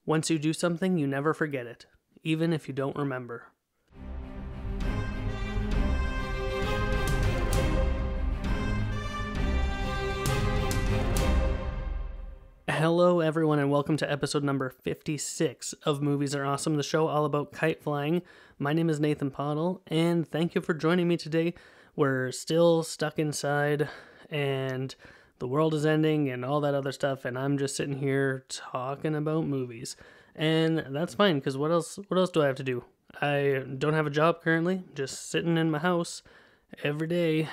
Once you do something, you never forget it, even if you don't remember. Hello everyone and welcome to episode number 56 of Movies Are Awesome, the show all about kite flying. My name is Nathan Pottle and thank you for joining me today. We're still stuck inside and the world is ending and all that other stuff, and I'm just sitting here talking about movies. And that's fine, because what else do I have to do? I don't have a job currently, just sitting in my house every day,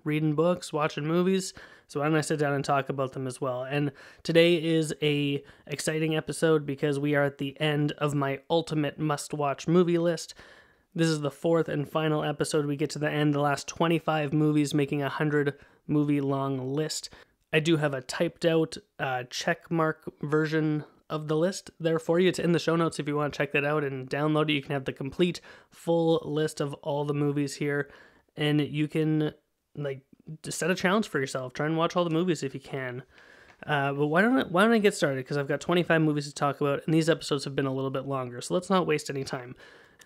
reading books, watching movies. So why don't I sit down and talk about them as well? And today is a exciting episode because we are at the end of my ultimate must-watch movie list. This is the fourth and final episode. We get to the end, the last 25 movies making a 100-movie-long list. I do have a typed-out check mark version of the list there for you. It's in the show notes if you want to check that out and download it. You can have the complete, full list of all the movies here, and you can just set a challenge for yourself. Try and watch all the movies if you can. But why don't I get started? Because I've got 25 movies to talk about, and these episodes have been a little bit longer, so let's not waste any time.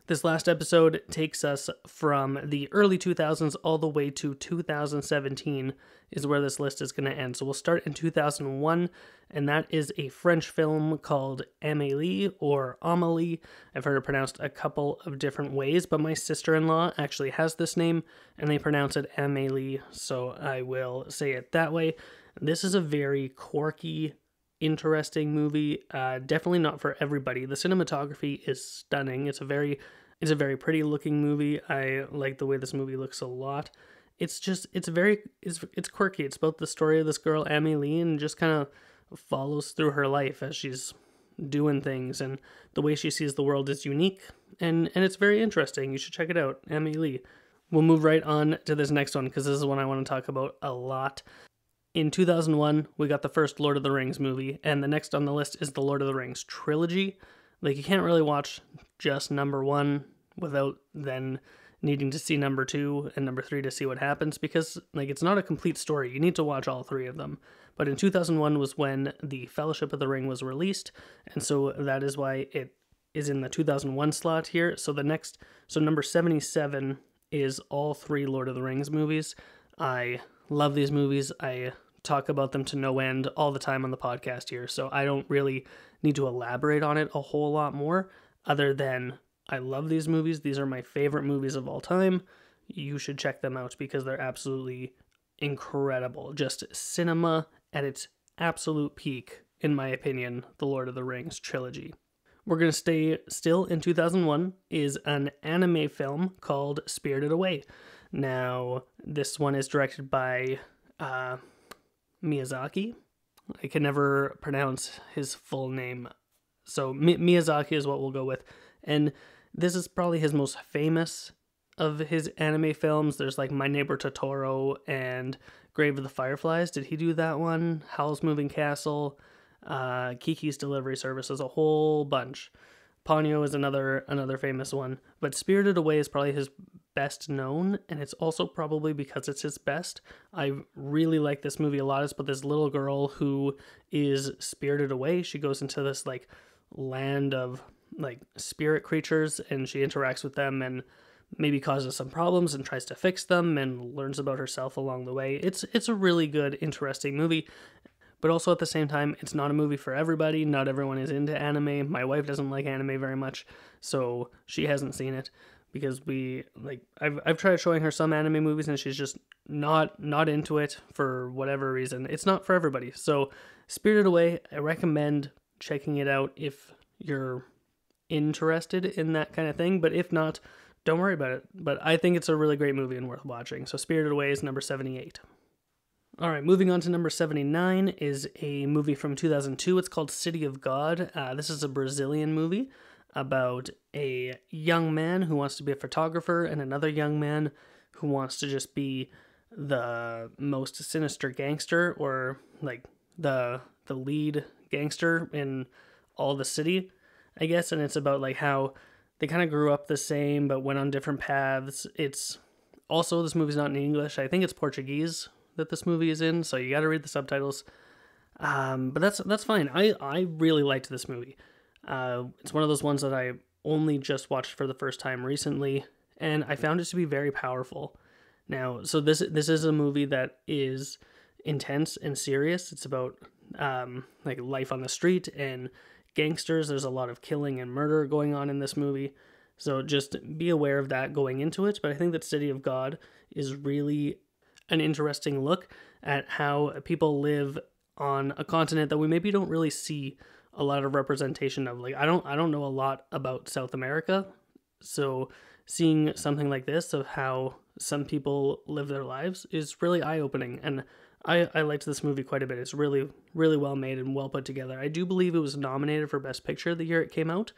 This last episode takes us from the early 2000s all the way to 2017 is where this list is going to end. So we'll start in 2001, and that is a French film called Amélie or Amélie. I've heard it pronounced a couple of different ways, but my sister-in-law actually has this name, and they pronounce it Amélie, so I will say it that way. This is a very quirky, interesting movie. Definitely not for everybody. The cinematography is stunning. It's a very pretty looking movie. I like the way this movie looks a lot. It's quirky. It's about the story of this girl Amélie and just kind of follows through her life as she's doing things, and the way she sees the world is unique and it's very interesting. You should check it out, Amélie. We'll move right on to this next one because this is one I want to talk about a lot. In 2001, we got the first Lord of the Rings movie, and the next on the list is the Lord of the Rings trilogy. You can't really watch just number one without then needing to see number two and number three to see what happens, because it's not a complete story. You need to watch all three of them. But in 2001 was when the Fellowship of the Ring was released, and so that is why it is in the 2001 slot here. So number 77 is all three Lord of the Rings movies. I love these movies. I talk about them to no end all the time on the podcast here, so I don't really need to elaborate on it a whole lot more, other than I love these movies. These are my favorite movies of all time. You should check them out because they're absolutely incredible. Just cinema at its absolute peak, in my opinion, the Lord of the Rings trilogy. We're going to stay still in 2001 is an anime film called Spirited Away. Now, this one is directed by Miyazaki. I can never pronounce his full name. So Miyazaki is what we'll go with. And this is probably his most famous of his anime films. There's My Neighbor Totoro and Grave of the Fireflies. Did he do that one? Howl's Moving Castle, Kiki's Delivery Service. There's a whole bunch. Ponyo is another famous one. But Spirited Away is probably his best known, and it's also probably because it's his best. I really like this movie a lot. It's about this little girl who is spirited away. She goes into this land of spirit creatures, and she interacts with them and maybe causes some problems and tries to fix them and learns about herself along the way. It's a really good, interesting movie. But also at the same time, it's not a movie for everybody. Not everyone is into anime. My wife doesn't like anime very much, so she hasn't seen it because I've tried showing her some anime movies and she's just not into it for whatever reason. It's not for everybody. So Spirited Away, I recommend checking it out if you're interested in that kind of thing. But if not, don't worry about it. But I think it's a really great movie and worth watching. So Spirited Away is number 78. All right, moving on to number 79 is a movie from 2002. It's called City of God. This is a Brazilian movie about a young man who wants to be a photographer and another young man who wants to just be the most sinister gangster, or the lead gangster in all the city, I guess. And it's about how they kind of grew up the same but went on different paths. It's also, this movie's not in English. I think it's Portuguese that this movie is in, so you got to read the subtitles. But that's fine. I really liked this movie. It's one of those ones that I only just watched for the first time recently, and I found it to be very powerful. Now, so this is a movie that is intense and serious. It's about like life on the street and gangsters. There's a lot of killing and murder going on in this movie. So just be aware of that going into it. But I think that City of God is really an interesting look at how people live on a continent that we maybe don't really see a lot of representation of. Like, I don't know a lot about South America, so seeing something like this of how some people live their lives is really eye-opening, and I liked this movie quite a bit. It's really, really well made and well put together. I do believe it was nominated for Best Picture the year it came out,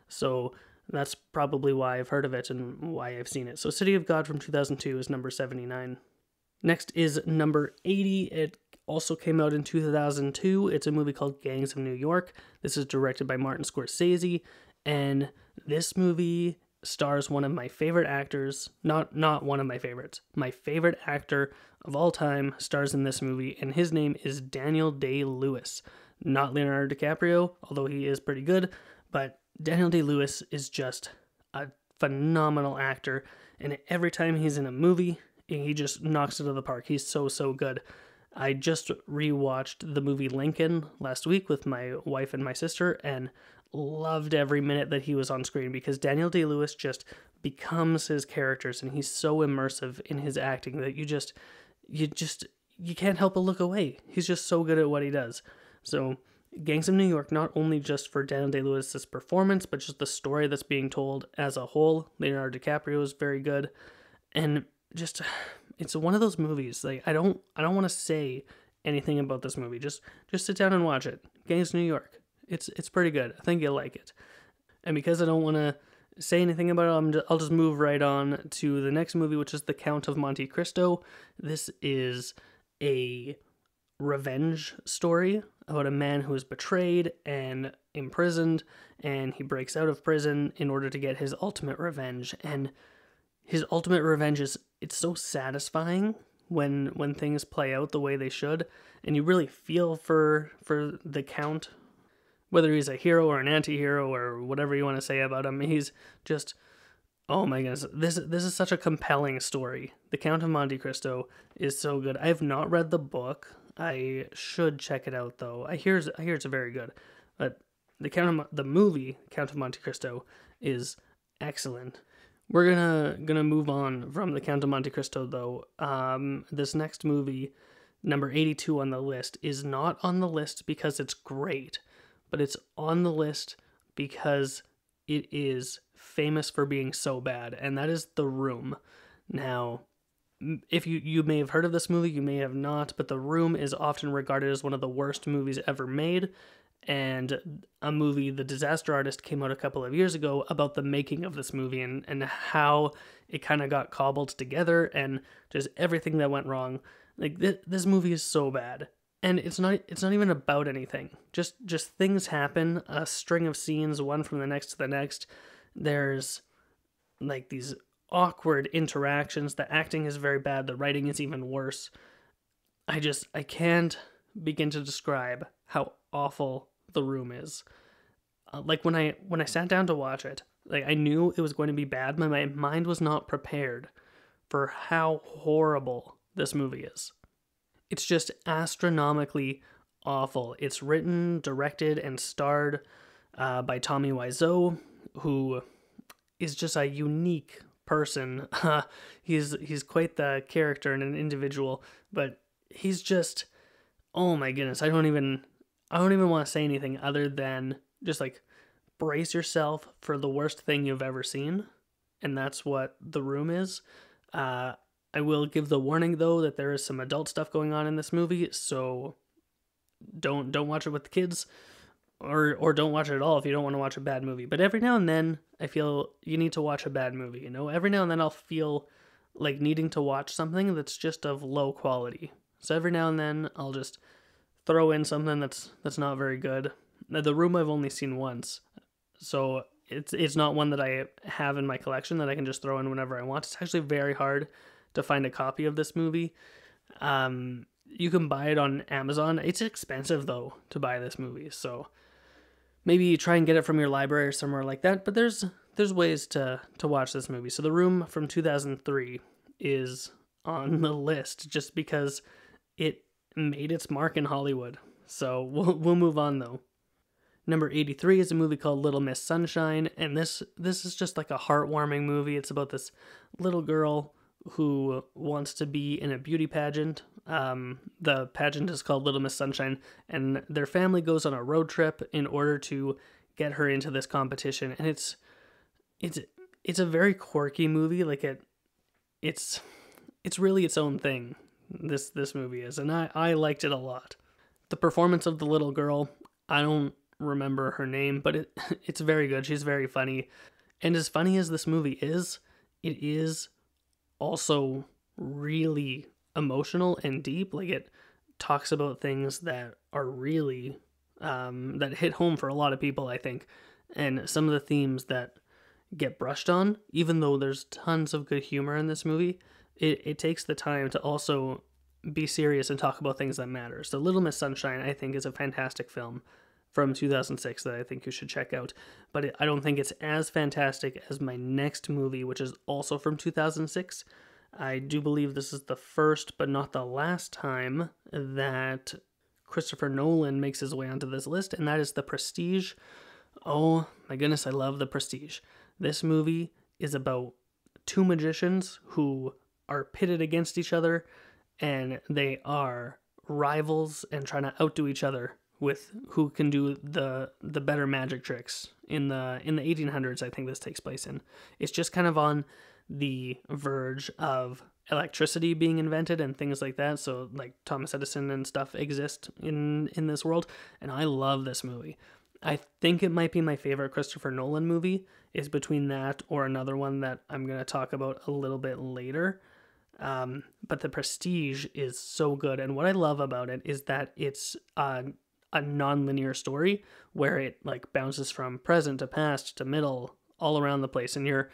so that's probably why I've heard of it and why I've seen it. So City of God from 2002 is number 79. Next is number 80. It also came out in 2002. It's a movie called Gangs of New York. This is directed by Martin Scorsese, and this movie stars one of my favorite actors, not one of my favorites. My favorite actor of all time stars in this movie, and his name is Daniel Day-Lewis. Not Leonardo DiCaprio, although he is pretty good, but Daniel Day-Lewis is just a phenomenal actor, and every time he's in a movie, he just knocks it out of the park. He's so good. I just rewatched the movie Lincoln last week with my wife and my sister, and loved every minute that he was on screen, because Daniel Day-Lewis just becomes his characters, and he's so immersive in his acting that you can't help but look away. He's just so good at what he does. So Gangs of New York, not only just for Daniel Day-Lewis's performance, but just the story that's being told as a whole. Leonardo DiCaprio is very good, and just it's one of those movies. Like, I don't want to say anything about this movie. Just sit down and watch it. Gangs of New York. It's pretty good. I think you'll like it. And because I don't want to say anything about it, I'll just move right on to the next movie, which is The Count of Monte Cristo. This is a revenge story about a man who is betrayed and imprisoned, and he breaks out of prison in order to get his ultimate revenge. And his ultimate revenge is, it's so satisfying when things play out the way they should, and you really feel for the Count, whether he's a hero or an anti-hero or whatever you want to say about him. He's just, oh my goodness, this is such a compelling story. The Count of Monte Cristo is so good. I have not read the book. I should check it out though. I hear it's very good. But the movie Count of Monte Cristo is excellent. We're gonna move on from The Count of Monte Cristo though. This next movie, number 82 on the list, is not on the list because it's great, but it's on the list because it is famous for being so bad, and that is The Room. Now, if you may have heard of this movie, you may have not, but The Room is often regarded as one of the worst movies ever made, and a movie, The Disaster Artist, came out a couple of years ago about the making of this movie and how it kind of got cobbled together and just everything that went wrong. Like, this movie is so bad. And it's not even about anything. Just things happen, a string of scenes, one from the next to the next. There's like these awkward interactions. The acting is very bad. The writing is even worse. I can't begin to describe how awful The Room is. Like when I sat down to watch it, like I knew it was going to be bad, but my mind was not prepared for how horrible this movie is. It's just astronomically awful. It's written, directed, and starred by Tommy Wiseau, who is just a unique person. He's quite the character and an individual, but he's just, oh my goodness, I don't even want to say anything other than just like brace yourself for the worst thing you've ever seen, and that's what The Room is. I will give the warning though that there is some adult stuff going on in this movie, so don't watch it with the kids, or don't watch it at all if you don't want to watch a bad movie. But every now and then I feel you need to watch a bad movie, you know? Every now and then I'll feel like needing to watch something that's just of low quality. So every now and then I'll just throw in something that's not very good. The Room I've only seen once, so it's not one that I have in my collection that I can just throw in whenever I want. It's actually very hard to find a copy of this movie. You can buy it on Amazon. It's expensive though to buy this movie, so maybe try and get it from your library or somewhere like that. But there's ways to watch this movie. So The Room from 2003 is on the list just because it made its mark in Hollywood. So we'll move on though. Number 83 is a movie called Little Miss Sunshine, and this is just like a heartwarming movie. It's about this little girl who wants to be in a beauty pageant. The pageant is called Little Miss Sunshine, and their family goes on a road trip in order to get her into this competition. And it's a very quirky movie. Like it's really its own thing. This movie is, and I liked it a lot. The performance of the little girl, I don't remember her name, but it's very good. She's very funny. And as funny as this movie is, it is also really emotional and deep. Like, it talks about things that are really that hit home for a lot of people, I think. And some of the themes that get brushed on, even though there's tons of good humor in this movie, it takes the time to also be serious and talk about things that matter. So Little Miss Sunshine, I think, is a fantastic film from 2006 that I think you should check out. But I don't think it's as fantastic as my next movie, which is also from 2006. I do believe this is the first, but not the last time that Christopher Nolan makes his way onto this list, and that is The Prestige. Oh my goodness, I love The Prestige. This movie is about two magicians who are pitted against each other, and they are rivals and trying to outdo each other with who can do the better magic tricks. In the 1800s, I think this takes place in. It's just kind of on the verge of electricity being invented and things like that. So like Thomas Edison and stuff exist in this world, and I love this movie. I think it might be my favorite Christopher Nolan movie. Is between that or another one that I'm going to talk about a little bit later. But The Prestige is so good, and what I love about it is that it's a non-linear story where it like bounces from present to past to middle all around the place, and you're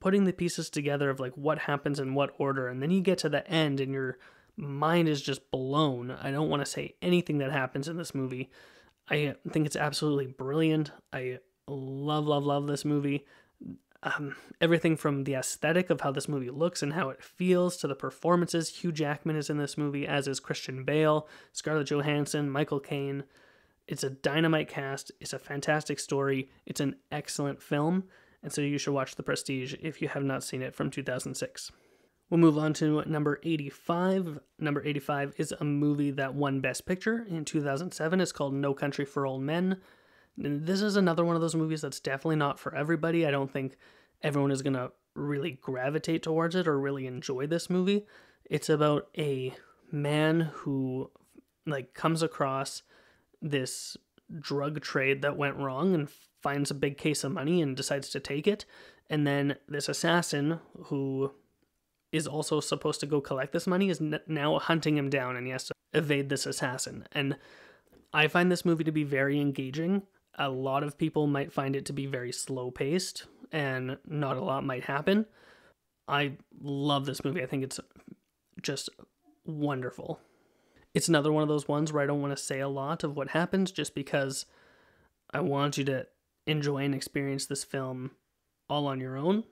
putting the pieces together of like what happens in what order, and then you get to the end and your mind is just blown. I don't want to say anything that happens in this movie. I think it's absolutely brilliant. I love this movie. Everything from the aesthetic of how this movie looks and how it feels to the performances. Hugh Jackman is in this movie, as is Christian Bale, Scarlett Johansson, Michael Caine. It's a dynamite cast. It's a fantastic story. It's an excellent film, and so you should watch The Prestige if you have not seen it, from 2006. We'll move on to number 85. Number 85 is a movie that won Best Picture in 2007. It's called No Country for Old Men. And this is another one of those movies that's definitely not for everybody. I don't think everyone is going to really gravitate towards it or really enjoy this movie. It's about a man who like comes across this drug trade that went wrong and finds a big case of money and decides to take it. And then this assassin who is also supposed to go collect this money is now hunting him down, and he has to evade this assassin. And I find this movie to be very engaging. A lot of people might find it to be very slow-paced, and not a lot might happen. I love this movie. I think it's just wonderful. It's another one of those ones where I don't want to say a lot of what happens, just because I want you to enjoy and experience this film all on your own.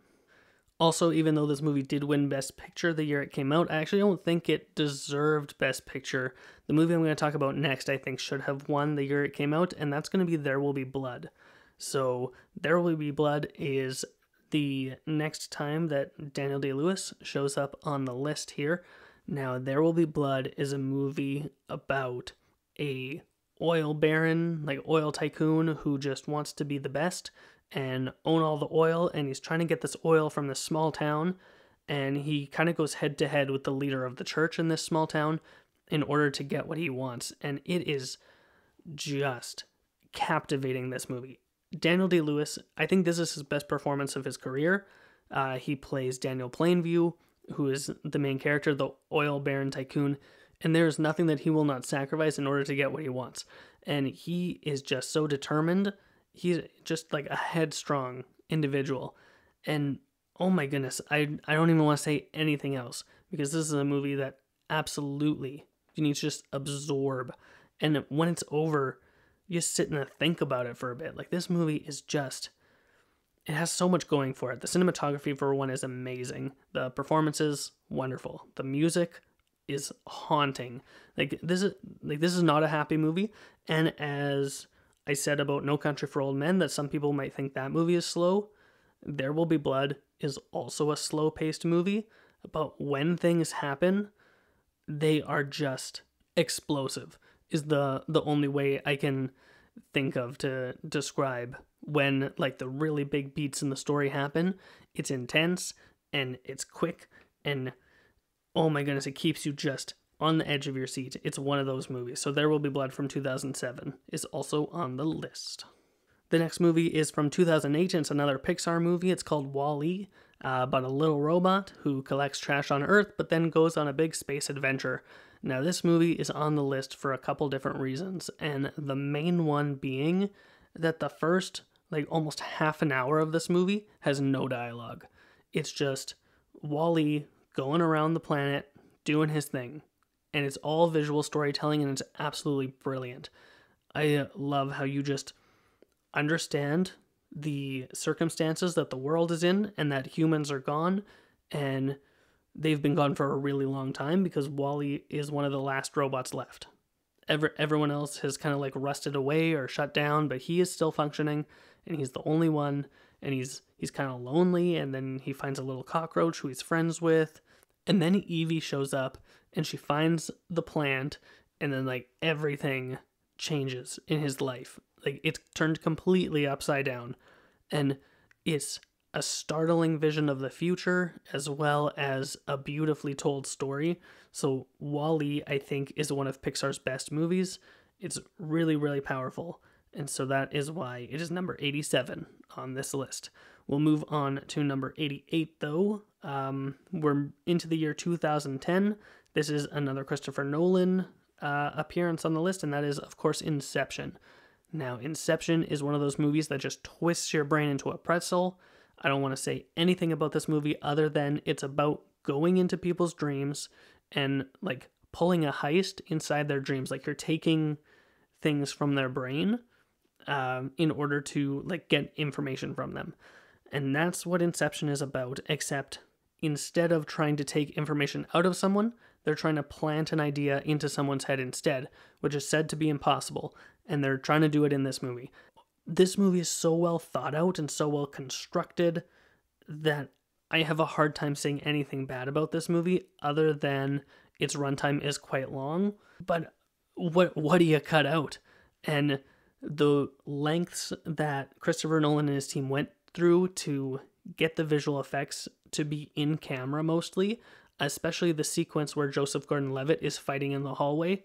Also, even though this movie did win Best Picture the year it came out, I actually don't think it deserved Best Picture. The movie I'm going to talk about next, I think, should have won the year it came out, and that's going to be There Will Be Blood. So, There Will Be Blood is the next time that Daniel Day-Lewis shows up on the list here. Now, There Will Be Blood is a movie about a oil baron, like oil tycoon, who just wants to be the best and own all the oil, and he's trying to get this oil from this small town, and he kind of goes head to head with the leader of the church in this small town in order to get what he wants, and it is just captivating, this movie. Daniel Day-Lewis, I think this is his best performance of his career. He plays Daniel Plainview, who is the main character, the oil baron tycoon, and there is nothing that he will not sacrifice in order to get what he wants, and he is just so determined. He's just like a headstrong individual. And oh my goodness, I don't even want to say anything else, because this is a movie that absolutely you need to just absorb. And when it's over, you sit and think about it for a bit. Like, this movie is just, it has so much going for it. The cinematography, for one, is amazing. The performances, wonderful. The music is haunting. This is not a happy movie. And as I said about No Country for Old Men, that some people might think that movie is slow, There Will Be Blood is also a slow-paced movie. But when things happen, they are just explosive, is the only way I can think of to describe when, like, the really big beats in the story happen. It's intense and it's quick, and oh my goodness, it keeps you just on the edge of your seat. It's one of those movies. So There Will Be Blood from 2007 is also on the list. The next movie is from 2008, and it's another Pixar movie. It's called Wall-E, about a little robot who collects trash on Earth, but then goes on a big space adventure. Now, this movie is on the list for a couple different reasons, and the main one being that the first, like, almost half an hour of this movie has no dialogue. It's just Wall-E going around the planet, doing his thing. And it's all visual storytelling, and it's absolutely brilliant. I love how you just understand the circumstances that the world is in, and that humans are gone, and they've been gone for a really long time because Wall-E is one of the last robots left. Everyone else has kind of like rusted away or shut down, but he is still functioning, and he's the only one, and he's kind of lonely, and then he finds a little cockroach who he's friends with, and then Evie shows up, and she finds the plant, and then, like, everything changes in his life. Like, it's turned completely upside down, and it's a startling vision of the future as well as a beautifully told story. So Wall-E, I think, is one of Pixar's best movies. It's really, really powerful, and so that is why it is number 87 on this list. We'll move on to number 88, though. We're into the year 2010. This is another Christopher Nolan appearance on the list, and that is, of course, Inception. Now, Inception is one of those movies that just twists your brain into a pretzel. I don't want to say anything about this movie other than it's about going into people's dreams and, like, pulling a heist inside their dreams. Like, you're taking things from their brain in order to, like, get information from them. And that's what Inception is about, except instead of trying to take information out of someone, they're trying to plant an idea into someone's head instead, which is said to be impossible, and they're trying to do it in this movie. This movie is so well thought out and so well constructed that I have a hard time saying anything bad about this movie other than its runtime is quite long. But what do you cut out? And the lengths that Christopher Nolan and his team went through to get the visual effects to be in camera mostly, especially the sequence where Joseph Gordon-Levitt is fighting in the hallway.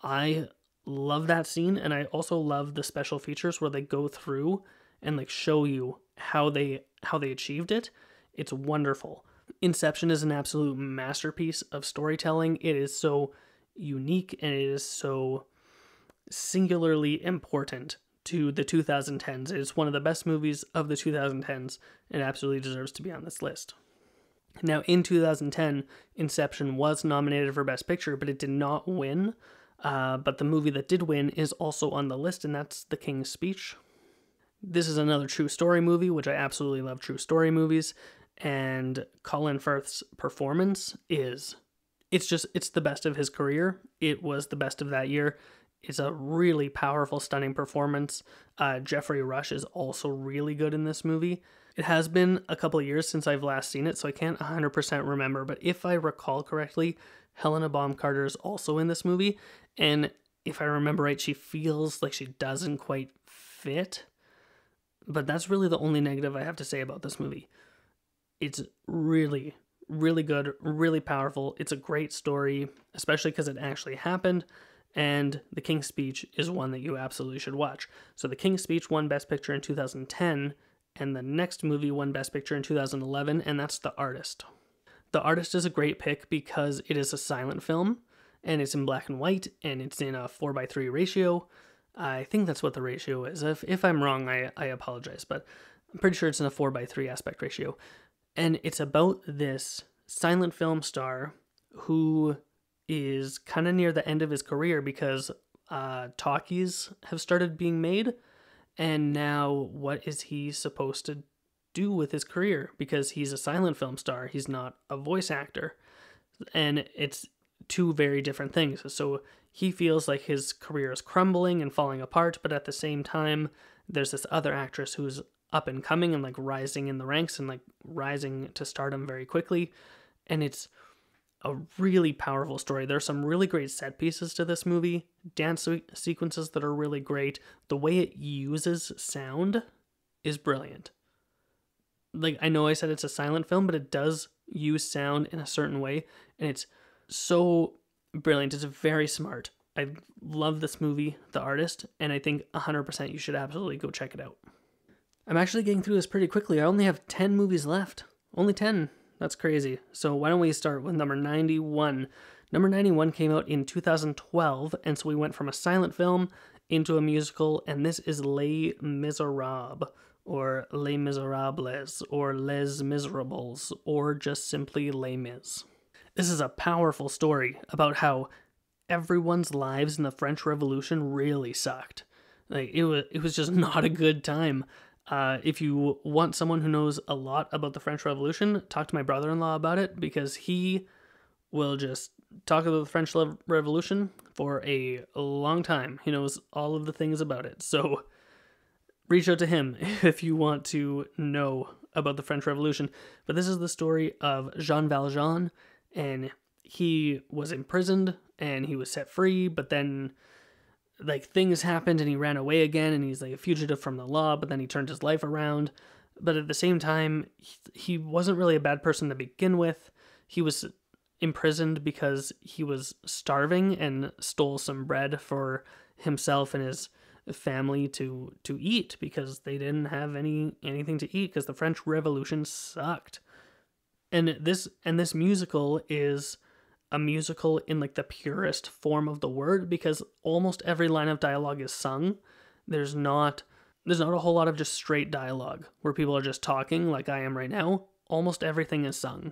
I love that scene, and I also love the special features where they go through and, like, show you how they achieved it. It's wonderful. Inception is an absolute masterpiece of storytelling. It is so unique, and it is so singularly important to the 2010s. It's one of the best movies of the 2010s, and absolutely deserves to be on this list. Now, in 2010, Inception was nominated for Best Picture, but it did not win. But the movie that did win is also on the list, and that's The King's Speech. This is another true story movie, which I absolutely love true story movies, and Colin Firth's performance it's the best of his career. It was the best of that year. It's a really powerful, stunning performance. Jeffrey Rush is also really good in this movie. It has been a couple of years since I've last seen it, so I can't 100% remember, but if I recall correctly, Helena Bonham Carter is also in this movie, and if I remember right, she feels like she doesn't quite fit, but that's really the only negative I have to say about this movie. It's really, really good, really powerful. It's a great story, especially because it actually happened, and The King's Speech is one that you absolutely should watch. So The King's Speech won Best Picture in 2010, and the next movie won Best Picture in 2011, and that's The Artist. The Artist is a great pick because it is a silent film, and it's in black and white, and it's in a 4:3 ratio. I think that's what the ratio is. If I'm wrong, I apologize, but I'm pretty sure it's in a 4:3 aspect ratio. And it's about this silent film star who is kind of near the end of his career because talkies have started being made, and now what is he supposed to do with his career? Because he's a silent film star, he's not a voice actor, and it's two very different things. So he feels like his career is crumbling and falling apart, but at the same time, there's this other actress who's up and coming and like rising in the ranks and like rising to stardom very quickly. And it's a really powerful story. There's some really great set pieces to this movie, dance sequences that are really great. The way it uses sound is brilliant. Like, I know I said it's a silent film, but it does use sound in a certain way, and it's so brilliant. It's very smart. I love this movie, The Artist, and I think 100% you should absolutely go check it out. I'm actually getting through this pretty quickly. I only have 10 movies left. Only 10. That's crazy. So why don't we start with number 91. Number 91 came out in 2012, and so we went from a silent film into a musical, and this is Les Miserables, or Les Miserables, or Les Miserables, or just simply Les Mis. This is a powerful story about how everyone's lives in the French Revolution really sucked. Like, it was just not a good time. If you want someone who knows a lot about the French Revolution, talk to my brother-in-law about it, because he will just talk about the French Revolution for a long time. He knows all of the things about it. So reach out to him if you want to know about the French Revolution. But this is the story of Jean Valjean, and he was imprisoned and he was set free, but then like things happened and he ran away again, and he's like a fugitive from the law, but then he turned his life around. But at the same time, he wasn't really a bad person to begin with. He was imprisoned because he was starving and stole some bread for himself and his family to eat, because they didn't have anything to eat because the French Revolution sucked. And this musical is a musical in like the purest form of the word, because almost every line of dialogue is sung. There's not a whole lot of just straight dialogue where people are just talking like I am right now. Almost everything is sung.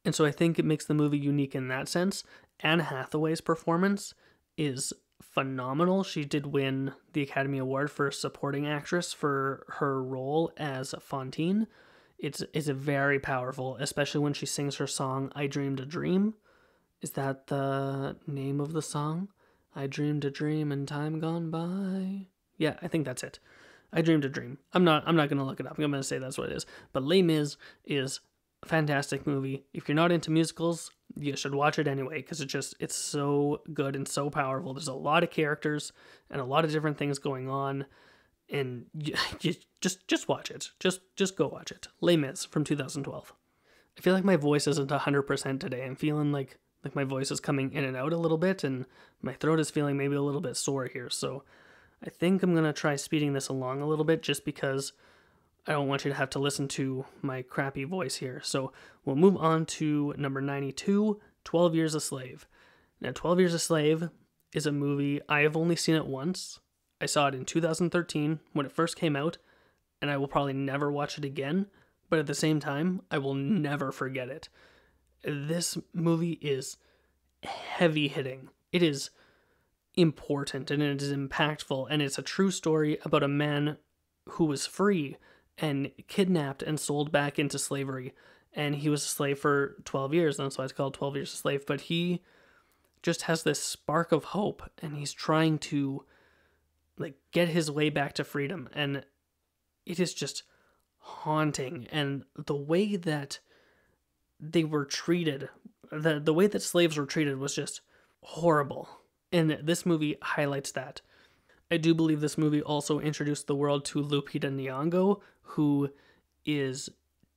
And so I think it makes the movie unique in that sense. Anne Hathaway's performance is phenomenal. She did win the Academy Award for supporting actress for her role as Fantine. It's very powerful, especially when she sings her song I Dreamed a Dream. Is that the name of the song? I dreamed a dream in time gone by. Yeah, I think that's it. I Dreamed a Dream. I'm not going to look it up. I'm going to say that's what it is. But Les Mis is a fantastic movie. If you're not into musicals, you should watch it anyway, because it's so good and so powerful. There's a lot of characters and a lot of different things going on, and you just watch it. Just go watch it. Les Mis from 2012. I feel like my voice isn't 100% today. I'm feeling like my voice is coming in and out a little bit, and my throat is feeling maybe a little bit sore here. So I think I'm going to try speeding this along a little bit, just because I don't want you to have to listen to my crappy voice here. So we'll move on to number 92, 12 Years a Slave. Now, 12 Years a Slave is a movie. I have only seen it once. I saw it in 2013 when it first came out, and I will probably never watch it again. But at the same time, I will never forget it. This movie is heavy hitting. It is important and it is impactful, and it's a true story about a man who was free and kidnapped and sold back into slavery. And he was a slave for 12 years, and that's why it's called 12 Years a Slave. But he just has this spark of hope, and he's trying to like get his way back to freedom. And it is just haunting. And the way that they were treated, the way that slaves were treated was just horrible. And this movie highlights that. I do believe this movie also introduced the world to Lupita Nyong'o, who is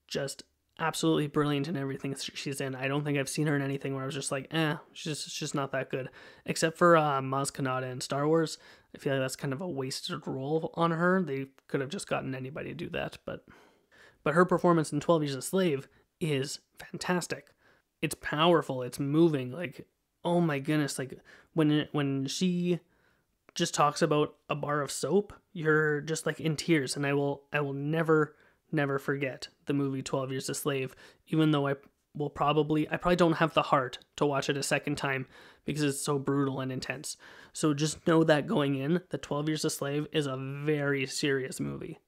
just absolutely brilliant in everything she's in. I don't think I've seen her in anything where I was just like, she's just not that good. Except for Maz Kanata in Star Wars. I feel like that's kind of a wasted role on her. They could have just gotten anybody to do that. But her performance in 12 Years a Slave is fantastic. It's powerful. It's moving. Like, oh my goodness. Like, when she just talks about a bar of soap, you're just like in tears. And I will never forget the movie 12 Years a Slave, even though I I probably don't have the heart to watch it a second time because it's so brutal and intense. So just know that going in, that 12 Years a Slave is a very serious movie.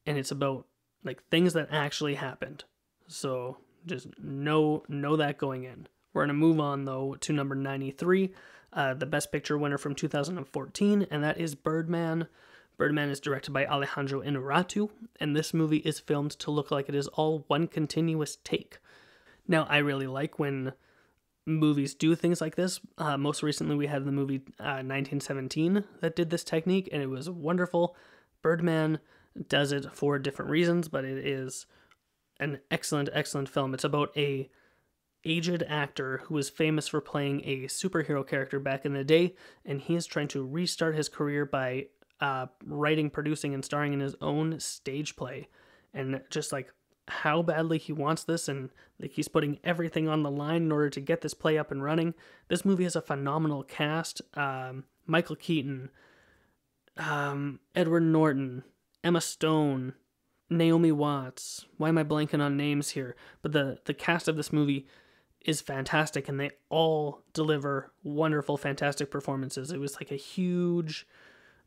And it's about like things that actually happened. So just know that going in. We're going to move on though to number 93, the Best Picture winner from 2014, and that is Birdman. Birdman is directed by Alejandro Inarritu, and this movie is filmed to look like it is all one continuous take. Now, I really like when movies do things like this. Most recently, we had the movie 1917 that did this technique, and it was wonderful. Birdman does it for different reasons, but it is an excellent, excellent film. It's about a aged actor who was famous for playing a superhero character back in the day, and he is trying to restart his career by writing, producing, and starring in his own stage play. And just like how badly he wants this, and like he's putting everything on the line in order to get this play up and running. This movie has a phenomenal cast. Michael Keaton, Edward Norton, Emma Stone, Naomi Watts. Why am I blanking on names here? But the cast of this movie is fantastic, and they all deliver wonderful, fantastic performances. It was like a huge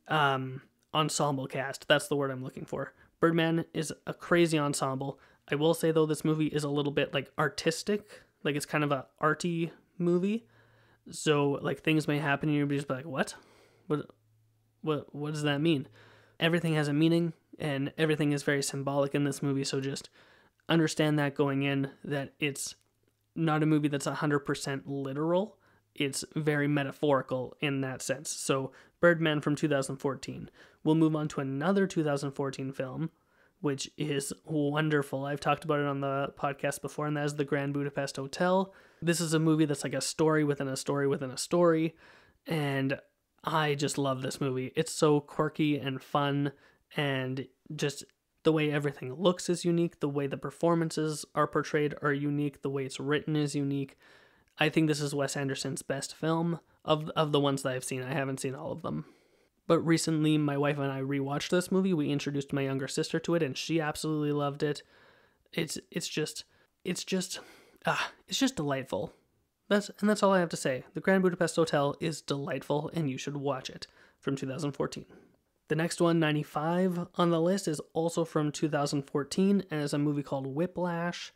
ensemble cast. That's the word I'm looking for. Birdman is a crazy ensemble. I will say though, this movie is a little bit like artistic. Like it's kind of a arty movie. So like things may happen and you'll just be like, what does that mean? Everything has a meaning and everything is very symbolic in this movie. So just understand that going in, that it's not a movie that's 100% literal. It's very metaphorical in that sense. So Birdman from 2014. We'll move on to another 2014 film, which is wonderful. I've talked about it on the podcast before, and that is The Grand Budapest Hotel. This is a movie that's like a story within a story within a story, and I just love this movie. It's so quirky and fun, and just the way everything looks is unique, the way the performances are portrayed are unique, the way it's written is unique. I think this is Wes Anderson's best film of the ones that I've seen. I haven't seen all of them. But recently, my wife and I rewatched this movie. We introduced my younger sister to it, and she absolutely loved it. It's just delightful. That's all I have to say. The Grand Budapest Hotel is delightful, and you should watch it. From 2014. The next one, 95 on the list, is also from 2014, and is a movie called Whiplash.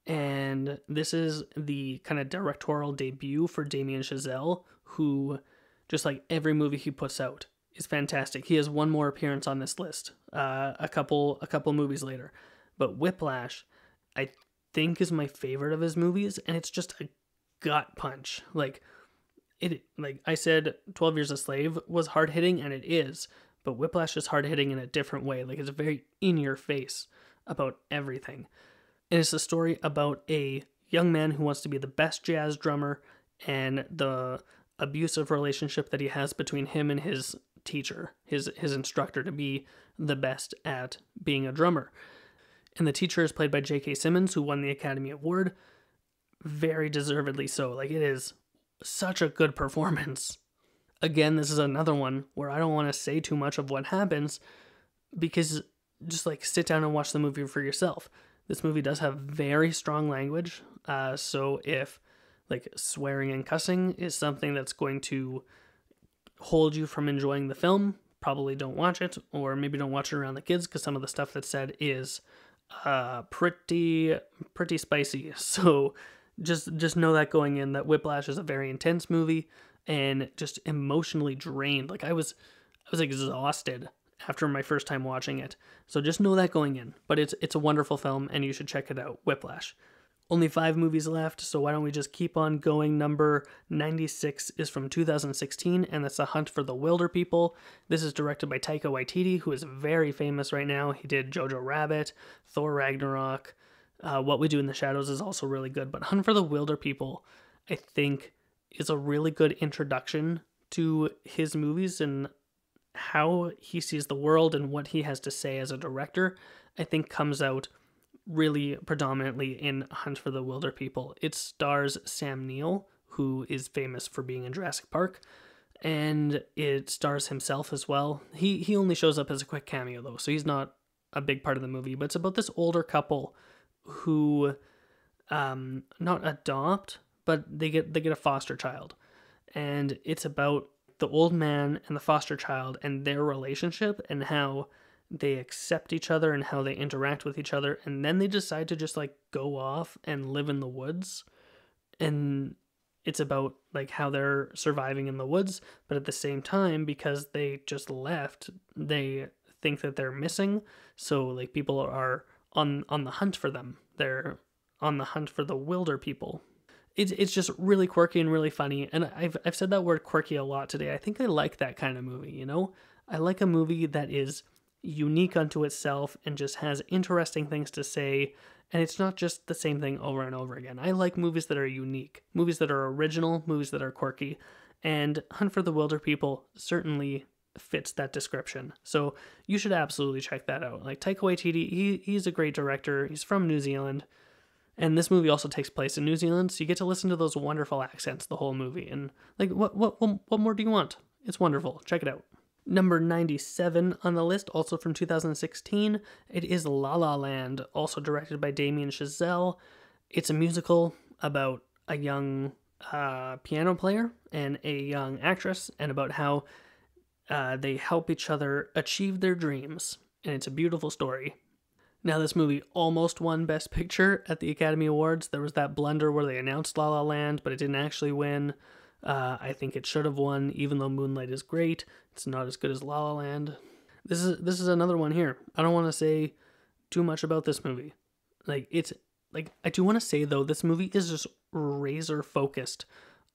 And this is the kind of directorial debut for Damien Chazelle, who, just like every movie he puts out, is fantastic. He has one more appearance on this list, a couple movies later. But Whiplash, I think, is my favorite of his movies, and it's just a gut punch. Like I said, 12 Years a Slave was hard hitting, and it is. But Whiplash is hard hitting in a different way. Like it's very in your face about everything. And it's a story about a young man who wants to be the best jazz drummer and the abusive relationship that he has between him and his teacher, his instructor, to be the best at being a drummer. And the teacher is played by J.K. Simmons, who won the Academy Award. Very deservedly so. Like, it is such a good performance. Again, this is another one where I don't want to say too much of what happens, because just like sit down and watch the movie for yourself. This movie does have very strong language, so if like swearing and cussing is something that's going to hold you from enjoying the film, probably don't watch it, or maybe don't watch it around the kids, because some of the stuff that's said is pretty spicy. So just know that going in, that Whiplash is a very intense movie and just emotionally drained. Like I was exhausted after my first time watching it. So just know that going in. But it's a wonderful film, and you should check it out. Whiplash. Only 5 movies left, so why don't we just keep on going. Number 96 is from 2016, and that's The Hunt for the Wilder People. This is directed by Taika Waititi, who is very famous right now. He did Jojo Rabbit, Thor Ragnarok. What We Do in the Shadows is also really good. But Hunt for the Wilder People, I think, is a really good introduction to his movies and how he sees the world, and what he has to say as a director, I think comes out really predominantly in Hunt for the Wilder People. It stars Sam Neill, who is famous for being in Jurassic Park, and it stars himself as well. He only shows up as a quick cameo though, so he's not a big part of the movie, but it's about this older couple who not adopt, but they get a foster child, and it's about the old man and the foster child and their relationship and how they accept each other and how they interact with each other, and then they decide to just like go off and live in the woods. And it's about like how they're surviving in the woods, but at the same time, because they just left, they think that they're missing. So like people are on the hunt for them. They're on the hunt for the wilder people. It's just really quirky and really funny. And I've said that word quirky a lot today. I think I like that kind of movie, you know? I like a movie that is unique unto itself and just has interesting things to say, and it's not just the same thing over and over again. I like movies that are unique, movies that are original, movies that are quirky, and Hunt for the Wilder People certainly fits that description. So you should absolutely check that out. Like Taika Waititi, he's a great director. He's from New Zealand, and this movie also takes place in New Zealand, so you get to listen to those wonderful accents the whole movie. And like, what more do you want? It's wonderful. Check it out. Number 97 on the list, also from 2016, it is La La Land, also directed by Damien Chazelle. It's a musical about a young piano player and a young actress, and about how they help each other achieve their dreams. And it's a beautiful story. Now, this movie almost won Best Picture at the Academy Awards. There was that blunder where they announced La La Land, but it didn't actually win. I think it should have won, even though Moonlight is great. It's not as good as La La Land. This is another one here. I don't want to say too much about this movie. I do want to say though, this movie is just razor focused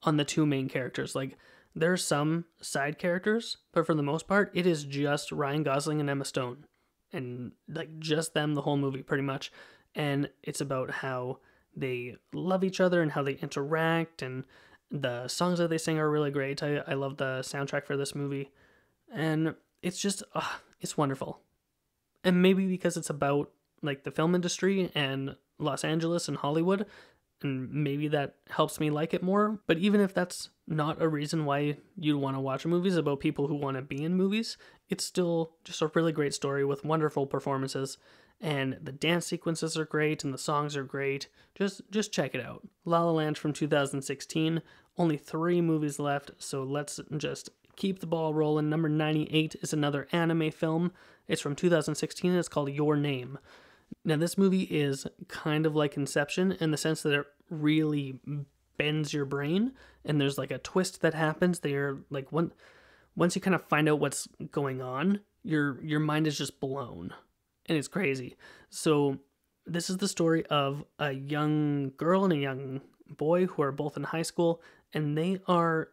on the two main characters. Like, there are some side characters, but for the most part, it is just Ryan Gosling and Emma Stone, and like just them the whole movie pretty much. And it's about how they love each other and how they interact, and the songs that they sing are really great. I love the soundtrack for this movie. And it's just, it's wonderful. And maybe because it's about like the film industry and Los Angeles and Hollywood, and maybe that helps me like it more. But even if that's not a reason why you'd want to watch movies about people who want to be in movies, it's still just a really great story with wonderful performances. And the dance sequences are great and the songs are great. Just check it out. La La Land from 2016. Only 3 movies left, so let's just keep the ball rolling. Number 98 is another anime film. It's from 2016 and it's called Your Name. Now, this movie is kind of like Inception in the sense that it really bends your brain, and there's like a twist that happens. They're like, once you kind of find out what's going on, your mind is just blown. And it's crazy. So this is the story of a young girl and a young boy who are both in high school, and they are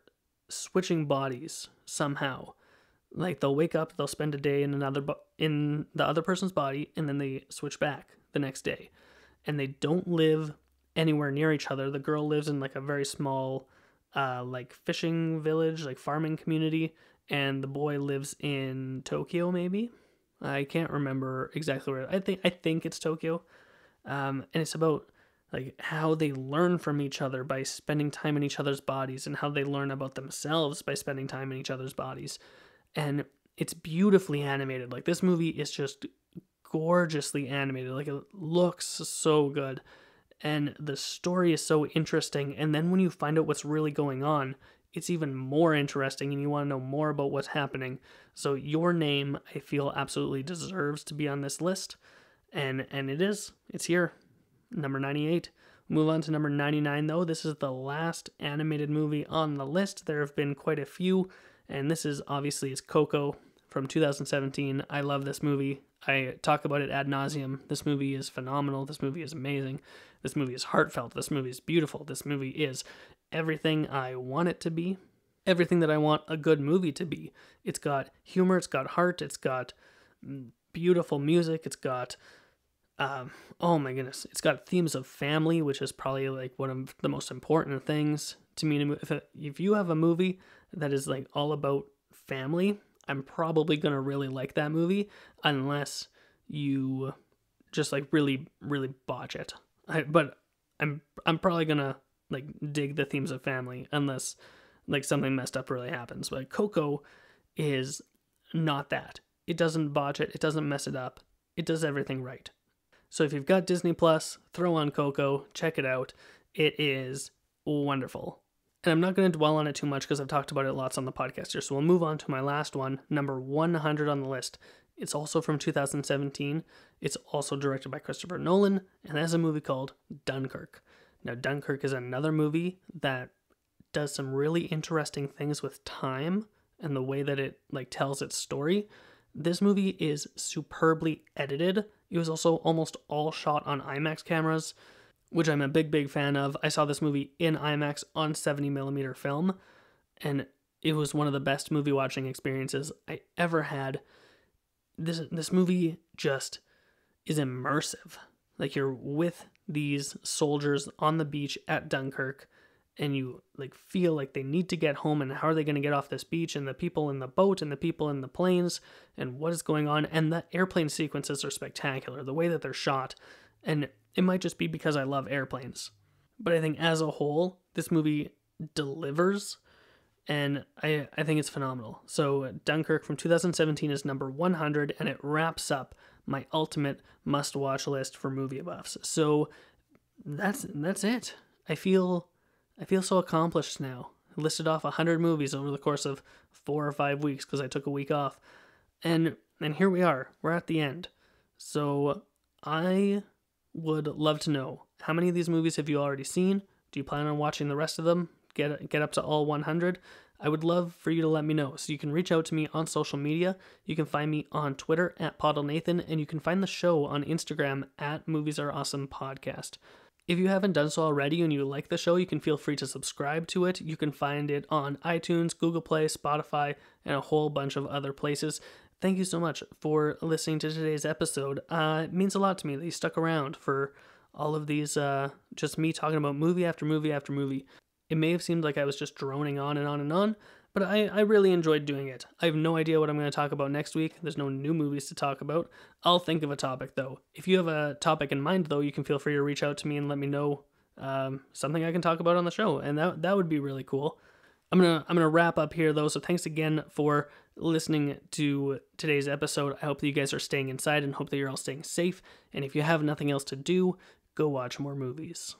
switching bodies somehow. Like, they'll wake up, they'll spend a day in in the other person's body, and then they switch back the next day. And they don't live anywhere near each other. The girl lives in like a very small like fishing village, like farming community, and the boy lives in Tokyo maybe. I can't remember exactly where. I think it's Tokyo. And it's about like how they learn from each other by spending time in each other's bodies, and how they learn about themselves by spending time in each other's bodies. And it's beautifully animated. Like, this movie is just gorgeously animated. Like, it looks so good. And the story is so interesting. And then when you find out what's really going on, it's even more interesting, and you want to know more about what's happening. So Your Name, I feel, absolutely deserves to be on this list. And it is. It's here. Number 98. Move on to number 99, though. This is the last animated movie on the list. There have been quite a few, and this is obviously Coco from 2017. I love this movie. I talk about it ad nauseum. This movie is phenomenal. This movie is amazing. This movie is heartfelt. This movie is beautiful. This movie is everything I want it to be. Everything that I want a good movie to be. It's got humor. It's got heart. It's got beautiful music. It's got, oh my goodness, it's got themes of family, which is probably like one of the most important things to me. If you have a movie that is like all about family, I'm probably gonna really like that movie, unless you just like really, really botch it. But I'm probably gonna like dig the themes of family, unless like something messed up really happens. But Coco is not that. It doesn't botch it. It doesn't mess it up. It does everything right. So if you've got Disney Plus, throw on Coco, check it out. It is wonderful. And I'm not going to dwell on it too much because I've talked about it lots on the podcast here. So we'll move on to my last one, number 100 on the list. It's also from 2017. It's also directed by Christopher Nolan, and has a movie called Dunkirk. Now, Dunkirk is another movie that does some really interesting things with time and the way that it tells its story. This movie is superbly edited. It was also almost all shot on IMAX cameras, which I'm a big fan of. I saw this movie in IMAX on 70mm film, and it was one of the best movie watching experiences I ever had. This movie just is immersive. Like, you're with these soldiers on the beach at Dunkirk, and you feel like they need to get home, and how are they going to get off this beach, and the people in the boat and the people in the planes, and what is going on. And the airplane sequences are spectacular, the way that they're shot. And it might just be because I love airplanes, but I think as a whole, this movie delivers, and I think it's phenomenal. So Dunkirk from 2017 is number 100, and it wraps up my ultimate must-watch list for movie buffs. So that's it. I feel so accomplished now. I listed off 100 movies over the course of 4 or 5 weeks because I took a week off, and here we are. We're at the end. So I would love to know, how many of these movies have you already seen? Do you plan on watching the rest of them? Get up to all 100? I would love for you to let me know. So you can reach out to me on social media. You can find me on Twitter at PottleNathan, and you can find the show on Instagram at Movies Are Awesome Podcast. If you haven't done so already and you like the show, you can feel free to subscribe to it. You can find it on iTunes, Google Play, Spotify, and a whole bunch of other places. Thank you so much for listening to today's episode. It means a lot to me that you stuck around for all of these, just me talking about movie after movie after movie. It may have seemed like I was just droning on and on and on, but I really enjoyed doing it. I have no idea what I'm going to talk about next week. There's no new movies to talk about. I'll think of a topic, though. If you have a topic in mind, though, you can feel free to reach out to me and let me know something I can talk about on the show, and that would be really cool. I'm gonna wrap up here, though, so thanks again for listening to today's episode. I hope that you guys are staying inside and hope that you're all staying safe, and if you have nothing else to do, go watch more movies.